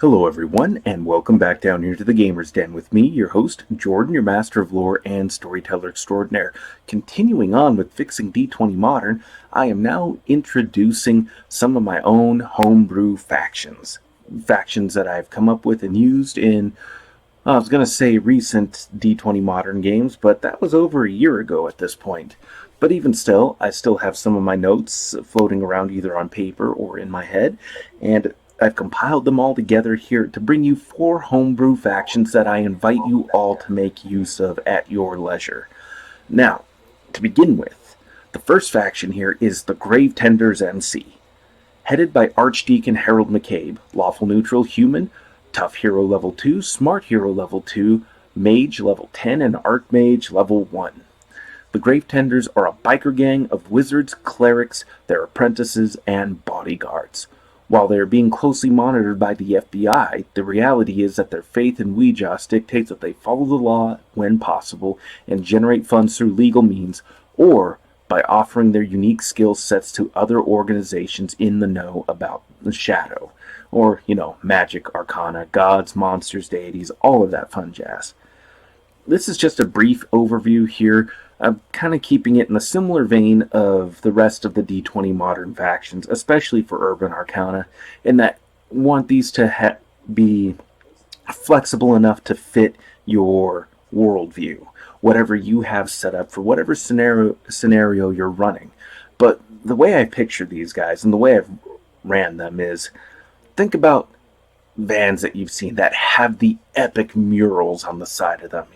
Hello everyone, and welcome back down here to the Gamer's Den with me, your host, Jordan, your master of lore and storyteller extraordinaire. Continuing on with fixing D20 Modern, I am now introducing some of my own homebrew factions. Factions that I've come up with and used in, I was going to say recent D20 Modern games, but that was over a year ago at this point. But even still, I still have some of my notes floating around either on paper or in my head, and I've compiled them all together here to bring you 4 homebrew factions that I invite you all to make use of at your leisure. Now, to begin with, the first faction here is the Gravetenders NC. Headed by Archdeacon Harold McCabe, lawful neutral human, tough hero level 2, smart hero level 2, mage level 10, and archmage level 1. The Gravetenders are a biker gang of wizards, clerics, their apprentices, and bodyguards. While they are being closely monitored by the FBI, the reality is that their faith in Ouijas dictates that they follow the law when possible and generate funds through legal means, or by offering their unique skill sets to other organizations in the know about the shadow. Or, magic, arcana, gods, monsters, deities, all of that fun jazz. This is just a brief overview here. I'm kind of keeping it in a similar vein of the rest of the D20 Modern factions, especially for Urban Arcana, in that I want these to be flexible enough to fit your worldview, whatever you have set up for whatever scenario you're running. But the way I picture these guys and the way I've ran them is, think about vans that you've seen that have the epic murals on the side of them,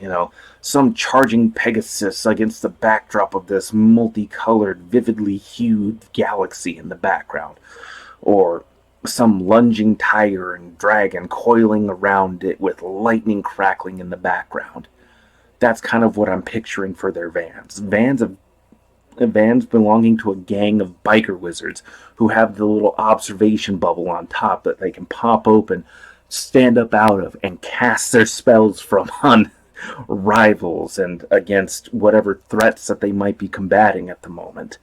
some charging Pegasus against the backdrop of this multicolored, vividly hued galaxy in the background, or some lunging tiger and dragon coiling around it with lightning crackling in the background. That's kind of what I'm picturing for their vans. Vans belonging to a gang of biker wizards who have the little observation bubble on top that they can pop open, stand up out of, and cast their spells from on rivals and against whatever threats that they might be combating at the moment.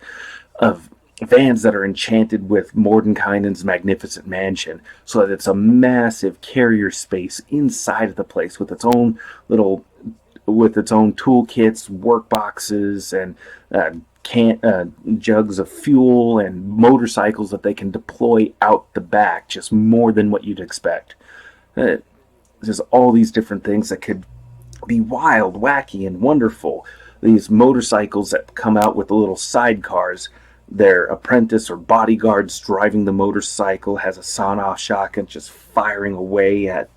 Of vans that are enchanted with Mordenkainen's magnificent mansion, so that it's a massive carrier space inside of the place with its own toolkits, workboxes, and jugs of fuel and motorcycles that they can deploy out the back, just more than what you'd expect. There's all these different things that could be wild, wacky, and wonderful. These motorcycles that come out with the little sidecars. Their apprentice or bodyguards driving the motorcycle has a sawn-off shotgun just firing away at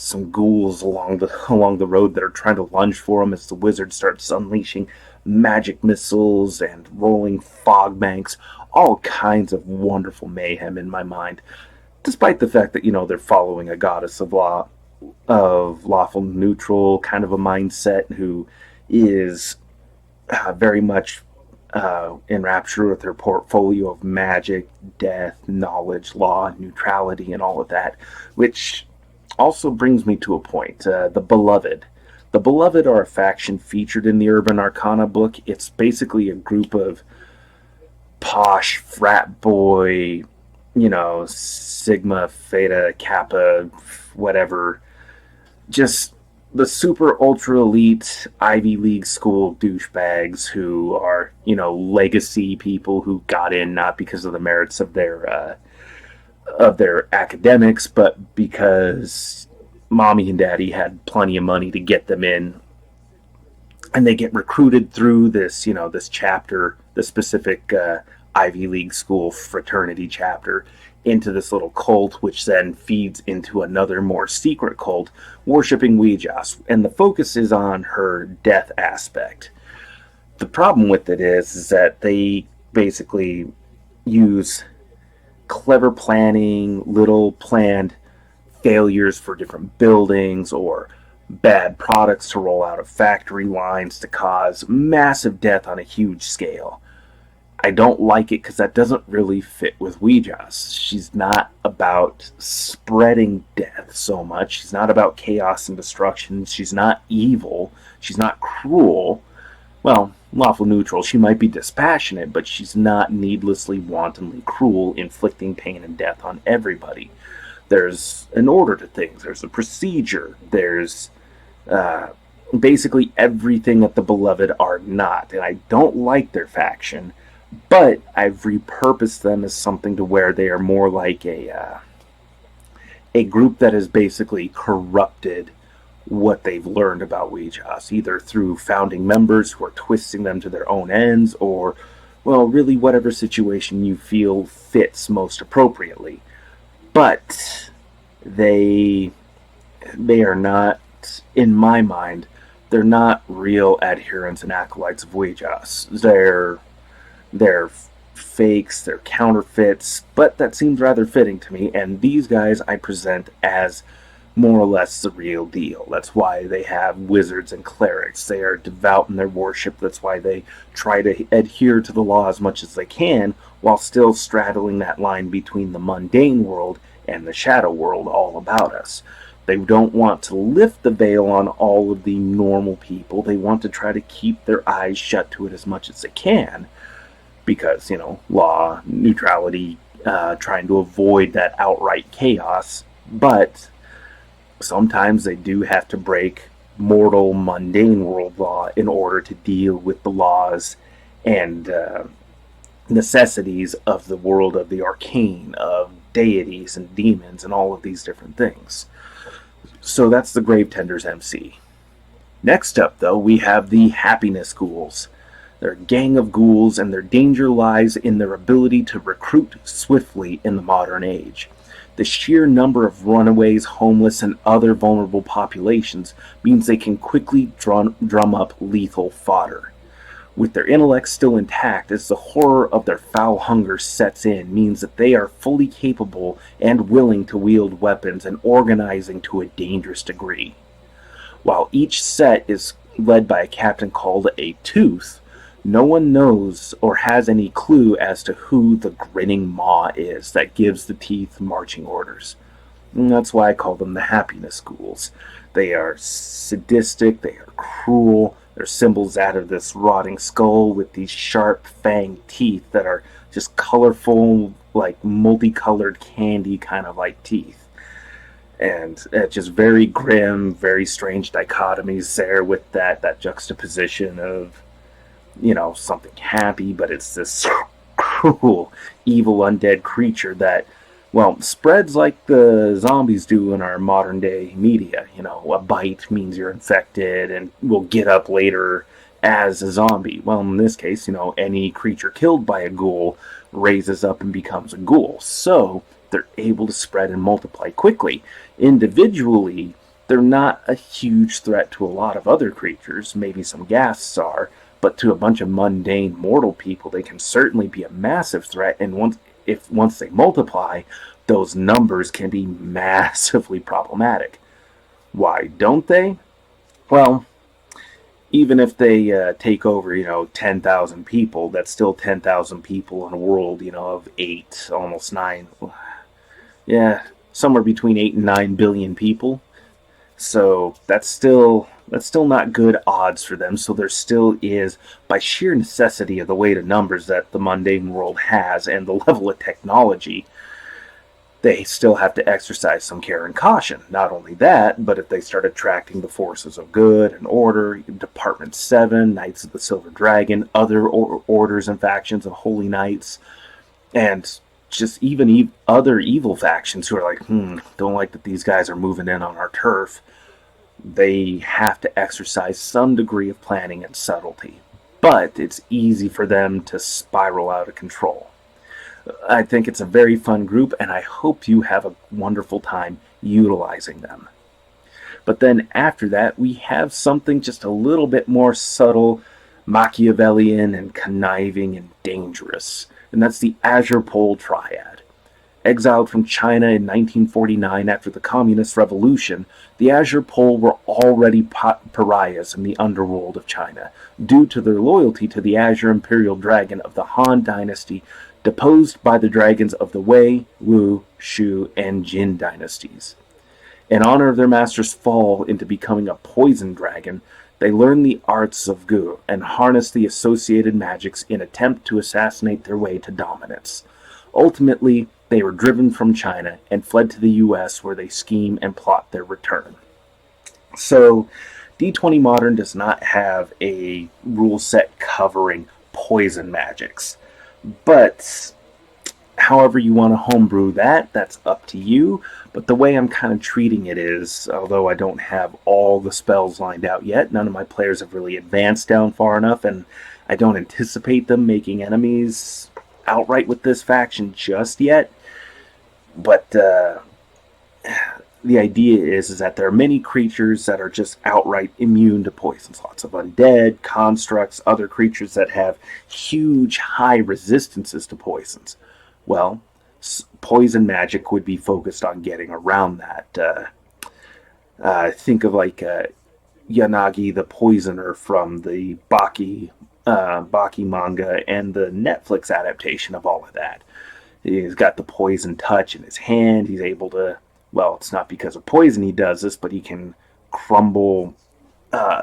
some ghouls along the road that are trying to lunge for them as the wizard starts unleashing magic missiles and rolling fog banks, all kinds of wonderful mayhem in my mind, despite the fact that they're following a goddess of lawful neutral kind of a mindset who is very much in rapture with her portfolio of magic, death, knowledge, law, neutrality, and all of that, which also brings me to a point. The Beloved. The Beloved are a faction featured in the Urban Arcana book. It's basically a group of posh frat boy, Sigma, Theta, Kappa, whatever. Just the super ultra elite Ivy League school douchebags who are, legacy people who got in not because of the merits of their academics, but because mommy and daddy had plenty of money to get them in, and they get recruited through this chapter, the specific Ivy League school fraternity chapter, into this little cult, which then feeds into another more secret cult worshipping Ouijas, and the focus is on her death aspect. The problem with it is that they basically use clever planning, little planned failures for different buildings, or bad products to roll out of factory lines to cause massive death on a huge scale. I don't like it because that doesn't really fit with Ouijas. She's not about spreading death so much. She's not about chaos and destruction. She's not evil. She's not cruel. Well, lawful neutral. She might be dispassionate, but she's not needlessly, wantonly cruel, inflicting pain and death on everybody. There's an order to things. There's a procedure. There's basically everything that the Beloved are not. And I don't like their faction, but I've repurposed them as something to where they are more like a group that has basically corrupted what they've learned about Ouijas, either through founding members who are twisting them to their own ends, or, well, really whatever situation you feel fits most appropriately. But they are not, in my mind, they're not real adherents and acolytes of Ouijas. They're fakes, they're counterfeits, but that seems rather fitting to me, and these guys I present as more or less the real deal. That's why they have wizards and clerics. They are devout in their worship. That's why they try to adhere to the law as much as they can, while still straddling that line between the mundane world and the shadow world all about us. They don't want to lift the veil on all of the normal people. They want to try to keep their eyes shut to it as much as they can, because, law, neutrality, trying to avoid that outright chaos. But sometimes they do have to break mortal, mundane world law in order to deal with the laws and necessities of the world of the arcane, of deities and demons and all of these different things. So that's the Gravetenders NC. Next up, though, we have the Happiness Ghouls. They're a gang of ghouls, and their danger lies in their ability to recruit swiftly in the modern age. The sheer number of runaways, homeless, and other vulnerable populations means they can quickly drum up lethal fodder. With their intellects still intact, as the horror of their foul hunger sets in, means that they are fully capable and willing to wield weapons and organizing to a dangerous degree. While each set is led by a captain called a Tooth, no one knows or has any clue as to who the grinning maw is that gives the teeth marching orders. And that's why I call them the Happiness Ghouls. They are sadistic, they are cruel. They're symbols out of this rotting skull with these sharp fanged teeth that are just colorful, like multicolored candy kind of like teeth. And just very grim, very strange dichotomies there with that juxtaposition of, something happy, but it's this cruel, evil, undead creature that, well, spreads like the zombies do in our modern day media. A bite means you're infected and will get up later as a zombie. Well, in this case, any creature killed by a ghoul raises up and becomes a ghoul. So they're able to spread and multiply quickly. Individually, they're not a huge threat to a lot of other creatures. Maybe some ghasts are, but to a bunch of mundane mortal people, they can certainly be a massive threat. And once they multiply, those numbers can be massively problematic. Why don't they? Well, even if they take over, 10,000 people, that's still 10,000 people in a world, of 8, almost 9. Yeah, somewhere between 8 and 9 billion people. So that's still not good odds for them. So there still is, by sheer necessity of the weight of numbers that the mundane world has and the level of technology, they still have to exercise some care and caution. Not only that, but if they start attracting the forces of good and order, Department 7, Knights of the Silver Dragon, other orders and factions of Holy Knights, and just even other evil factions who are like, don't like that these guys are moving in on our turf, they have to exercise some degree of planning and subtlety. But it's easy for them to spiral out of control. I think it's a very fun group, and I hope you have a wonderful time utilizing them. But then after that, we have something just a little bit more subtle, Machiavellian, and conniving and dangerous. And that's the Azurepole Triad. Exiled from China in 1949 after the Communist Revolution, the Azurepole were already pariahs in the underworld of China, due to their loyalty to the Azure Imperial Dragon of the Han Dynasty, deposed by the dragons of the Wei, Wu, Shu, and Jin dynasties. In honor of their master's fall into becoming a poison dragon, They learn the arts of Gu and harness the associated magics in attempt to assassinate their way to dominance. Ultimately, they were driven from China and fled to the US, where they scheme and plot their return. So, D20 Modern does not have a rule set covering poison magics. But however you want to homebrew that, that's up to you. But the way I'm kind of treating it is, although I don't have all the spells lined out yet, none of my players have really advanced down far enough, and I don't anticipate them making enemies outright with this faction just yet. But the idea is that there are many creatures that are just outright immune to poisons. Lots of undead, constructs, other creatures that have huge, high resistances to poisons. Well, poison magic would be focused on getting around that. Think of like Yanagi the Poisoner from the Baki manga and the Netflix adaptation of all of that. He's got the poison touch in his hand. He's able to, well, it's not because of poison he does this, but he can crumble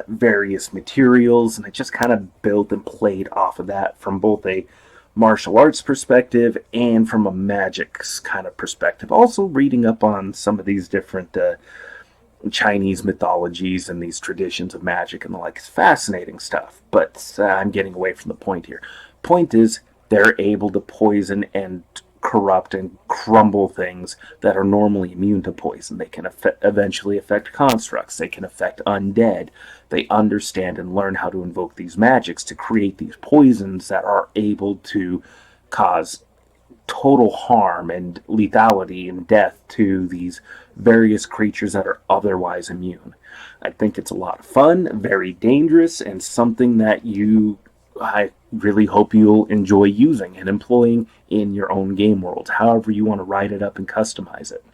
various materials, and I just kind of built and played off of that from both a martial arts perspective and from a magics kind of perspective. Also reading up on some of these different Chinese mythologies and these traditions of magic and the like. It's fascinating stuff, but I'm getting away from the point here. Point is, they're able to poison and corrupt and crumble things that are normally immune to poison. They can eventually affect constructs. They can affect undead. They understand and learn how to invoke these magics to create these poisons that are able to cause total harm and lethality and death to these various creatures that are otherwise immune. I think it's a lot of fun, very dangerous, and something that I really hope you'll enjoy using and employing in your own game world, however you want to write it up and customize it.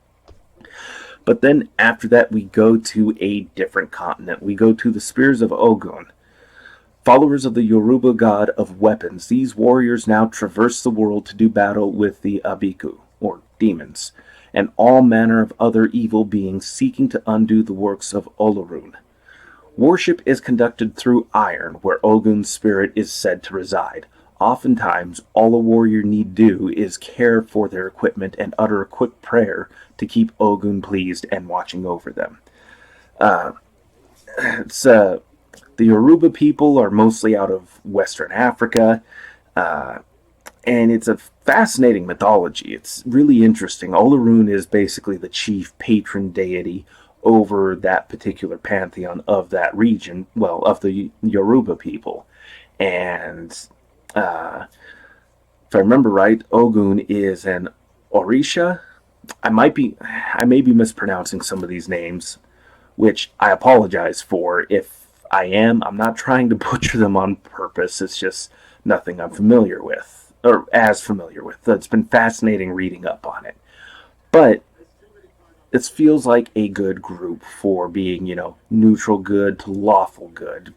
But then after that, we go to a different continent. We go to the Spears of Ogun. Followers of the Yoruba god of weapons, these warriors now traverse the world to do battle with the Abiku, or demons, and all manner of other evil beings seeking to undo the works of Olorun. Worship is conducted through iron, where Ogun's spirit is said to reside. Oftentimes, all a warrior need do is care for their equipment and utter a quick prayer to keep Ogun pleased and watching over them. The Yoruba people are mostly out of Western Africa, and it's a fascinating mythology. It's really interesting. Olorun is basically the chief patron deity over that particular pantheon of that region, well, of the Yoruba people. And if I remember right, Ogun is an Orisha. I may be mispronouncing some of these names, which I apologize for. If I am, I'm not trying to butcher them on purpose. It's just nothing I'm familiar with, or as familiar with. It's been fascinating reading up on it. But this feels like a good group for being, neutral good to lawful good.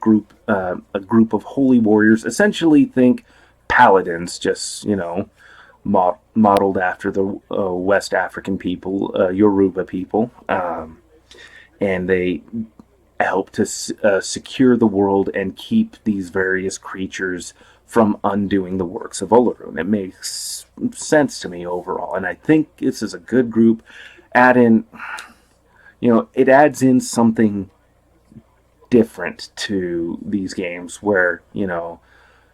A group of holy warriors. Essentially, think paladins, just, modeled after the West African people, Yoruba people. And they help to secure the world and keep these various creatures from undoing the works of Olorun. It makes sense to me overall, and I think this is a good group. It adds in something different to these games, where,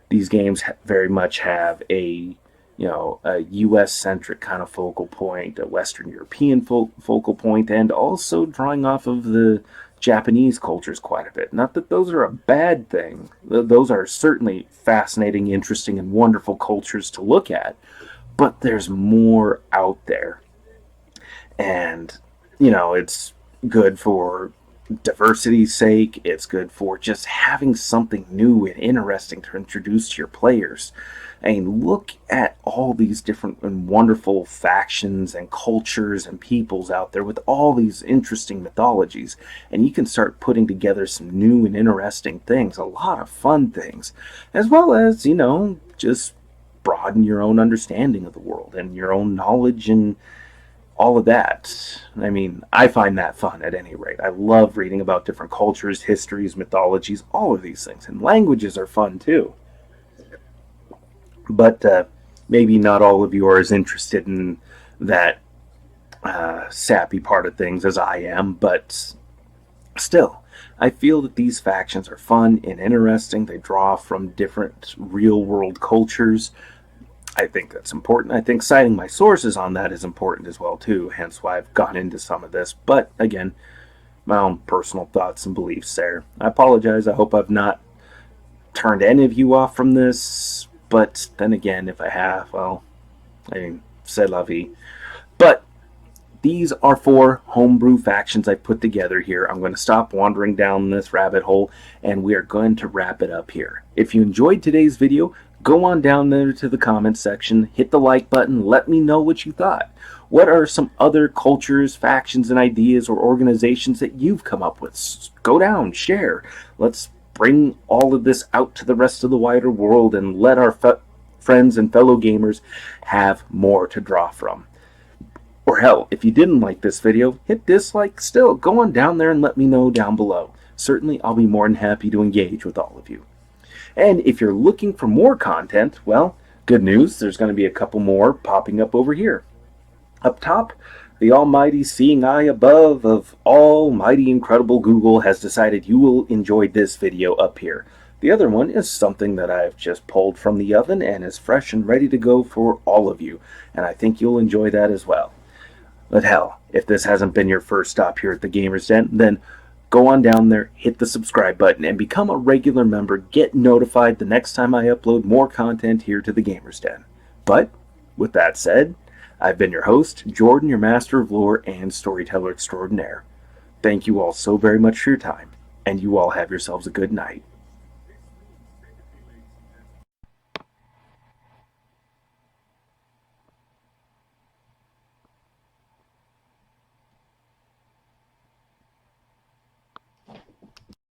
these games very much have a US-centric kind of focal point, a Western European focal point, and also drawing off of the Japanese cultures quite a bit. Not that those are a bad thing. Those are certainly fascinating, interesting, and wonderful cultures to look at, but there's more out there. And, it's good for diversity's sake. It's good for just having something new and interesting to introduce to your players. And look at all these different and wonderful factions and cultures and peoples out there with all these interesting mythologies. And you can start putting together some new and interesting things, a lot of fun things, as well as, just broaden your own understanding of the world and your own knowledge and all of that. I mean, I find that fun at any rate. I love reading about different cultures, histories, mythologies, all of these things. And languages are fun too. But maybe not all of you are as interested in that sappy part of things as I am, but still, I feel that these factions are fun and interesting. They draw from different real world cultures. I think that's important. I think citing my sources on that is important as well too, hence why I've gone into some of this. But again, my own personal thoughts and beliefs there. I apologize. I hope I've not turned any of you off from this, but then again, if I have, well, I mean, c'est la vie. But these are 4 homebrew factions I put together here. I'm going to stop wandering down this rabbit hole, and we are going to wrap it up here. If you enjoyed today's video, go on down there to the comments section, hit the like button, let me know what you thought. What are some other cultures, factions, and ideas or organizations that you've come up with? Go down, share. Let's bring all of this out to the rest of the wider world and let our friends and fellow gamers have more to draw from. Or hell, if you didn't like this video, hit dislike still. Go on down there and let me know down below. Certainly, I'll be more than happy to engage with all of you. And if you're looking for more content, well, good news, there's going to be a couple more popping up over here. Up top, the almighty seeing eye above of almighty incredible Google has decided you will enjoy this video up here. The other one is something that I've just pulled from the oven and is fresh and ready to go for all of you, and I think you'll enjoy that as well. But hell, if this hasn't been your first stop here at the Gamers Den, then go on down there, hit the subscribe button, and become a regular member. Get notified the next time I upload more content here to the Gamers Den. But, with that said, I've been your host, Jordan, your Master of Lore and Storyteller Extraordinaire. Thank you all so very much for your time, and you all have yourselves a good night.